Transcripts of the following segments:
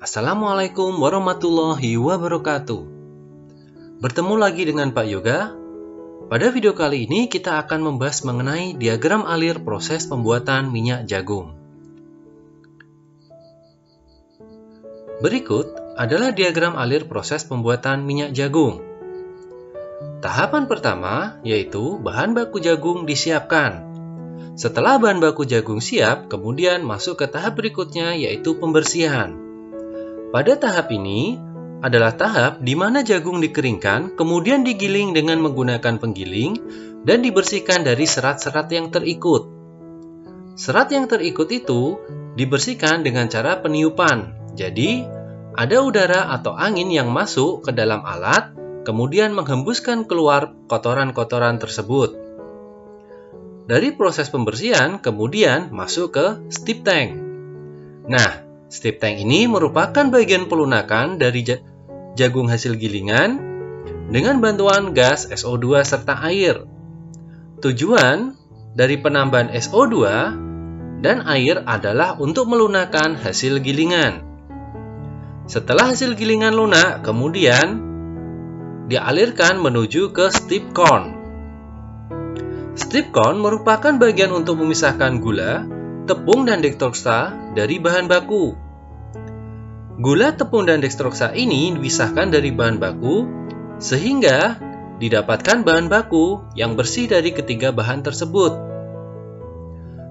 Assalamualaikum warahmatullahi wabarakatuh. Bertemu lagi dengan Pak Yoga. Pada video kali ini kita akan membahas mengenai diagram alir proses pembuatan minyak jagung. Berikut adalah diagram alir proses pembuatan minyak jagung. Tahapan pertama yaitu bahan baku jagung disiapkan. Setelah bahan baku jagung siap, kemudian masuk ke tahap berikutnya yaitu pembersihan. Pada tahap ini adalah tahap di mana jagung dikeringkan, kemudian digiling dengan menggunakan penggiling dan dibersihkan dari serat-serat yang terikut. Serat yang terikut itu dibersihkan dengan cara peniupan. Jadi, ada udara atau angin yang masuk ke dalam alat, kemudian menghembuskan keluar kotoran-kotoran tersebut. Dari proses pembersihan, kemudian masuk ke steep tank. Nah, steep tank ini merupakan bagian pelunakan dari jagung hasil gilingan dengan bantuan gas SO2 serta air. Tujuan dari penambahan SO2 dan air adalah untuk melunakkan hasil gilingan. Setelah hasil gilingan lunak, kemudian dialirkan menuju ke steep corn. Steep corn merupakan bagian untuk memisahkan gula, tepung, dan dekstroksa dari bahan baku. Gula, tepung, dan dekstroksa ini dipisahkan dari bahan baku sehingga didapatkan bahan baku yang bersih dari ketiga bahan tersebut.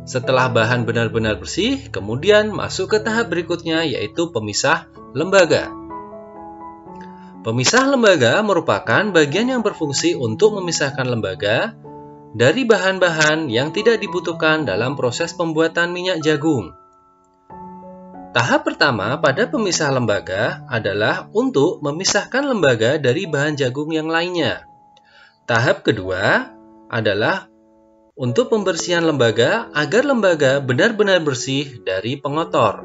Setelah bahan benar-benar bersih, kemudian masuk ke tahap berikutnya yaitu pemisah lembaga. Pemisah lembaga merupakan bagian yang berfungsi untuk memisahkan lembaga dari bahan-bahan yang tidak dibutuhkan dalam proses pembuatan minyak jagung. Tahap pertama pada pemisah lembaga adalah untuk memisahkan lembaga dari bahan jagung yang lainnya. Tahap kedua adalah untuk pembersihan lembaga agar lembaga benar-benar bersih dari pengotor.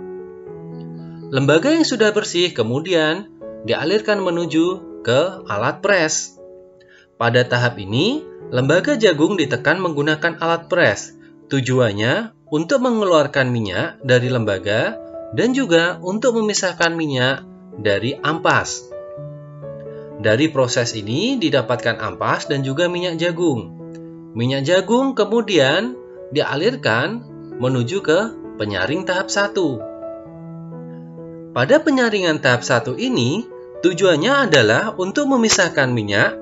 Lembaga yang sudah bersih kemudian dialirkan menuju ke alat pres. Pada tahap ini, lembaga jagung ditekan menggunakan alat pres. Tujuannya untuk mengeluarkan minyak dari lembaga dan juga untuk memisahkan minyak dari ampas. Dari proses ini didapatkan ampas dan juga minyak jagung. Minyak jagung kemudian dialirkan menuju ke penyaring tahap 1. Pada penyaringan tahap 1 ini, tujuannya adalah untuk memisahkan minyak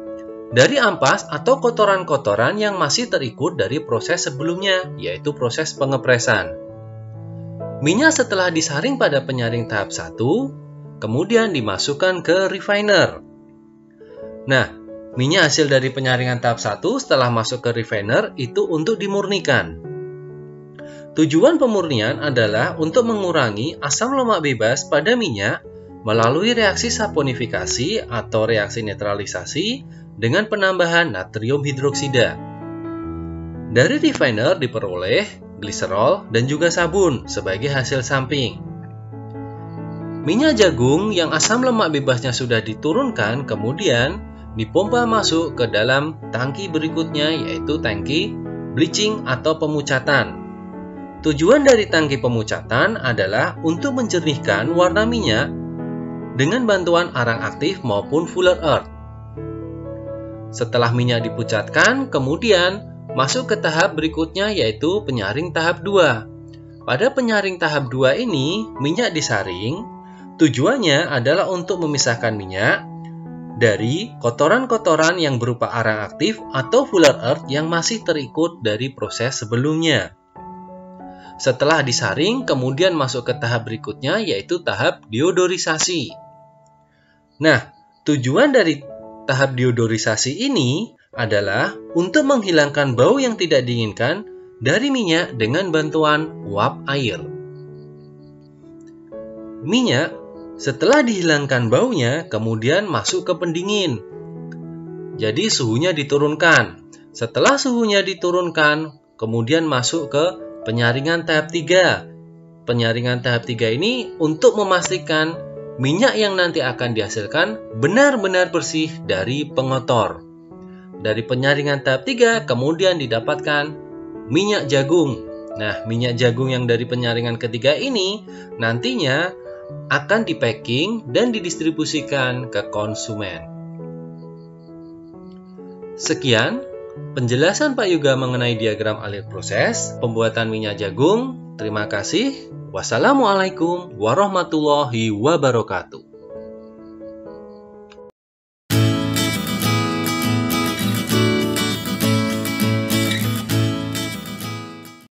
dari ampas atau kotoran-kotoran yang masih terikut dari proses sebelumnya, yaitu proses pengepresan. Minyak setelah disaring pada penyaring tahap 1, kemudian dimasukkan ke refiner. Nah, minyak hasil dari penyaringan tahap 1 setelah masuk ke refiner itu untuk dimurnikan. Tujuan pemurnian adalah untuk mengurangi asam lemak bebas pada minyak melalui reaksi saponifikasi atau reaksi netralisasi dengan penambahan natrium hidroksida. Dari refiner diperoleh gliserol dan juga sabun sebagai hasil samping. Minyak jagung yang asam lemak bebasnya sudah diturunkan kemudian dipompa masuk ke dalam tangki berikutnya yaitu tangki bleaching atau pemucatan. Tujuan dari tangki pemucatan adalah untuk menjernihkan warna minyak dengan bantuan arang aktif maupun Fuller Earth. Setelah minyak dipucatkan, kemudian masuk ke tahap berikutnya yaitu penyaring tahap 2. Pada penyaring tahap 2 ini, minyak disaring. Tujuannya adalah untuk memisahkan minyak dari kotoran-kotoran yang berupa arang aktif atau Fuller Earth yang masih terikut dari proses sebelumnya. Setelah disaring, kemudian masuk ke tahap berikutnya yaitu tahap deodorisasi. Nah, tujuan dari tahap deodorisasi ini adalah untuk menghilangkan bau yang tidak diinginkan dari minyak dengan bantuan uap air. Minyak setelah dihilangkan baunya kemudian masuk ke pendingin. Jadi suhunya diturunkan. Setelah suhunya diturunkan, kemudian masuk ke penyaringan tahap 3. Penyaringan tahap 3 ini untuk memastikan minyak yang nanti akan dihasilkan benar-benar bersih dari pengotor. Dari penyaringan tahap 3 kemudian didapatkan minyak jagung. Nah, minyak jagung yang dari penyaringan ketiga ini nantinya akan di-packing dan didistribusikan ke konsumen. Sekian penjelasan Pak Yoga mengenai diagram alir proses pembuatan minyak jagung. Terima kasih. Wassalamualaikum warahmatullahi wabarakatuh.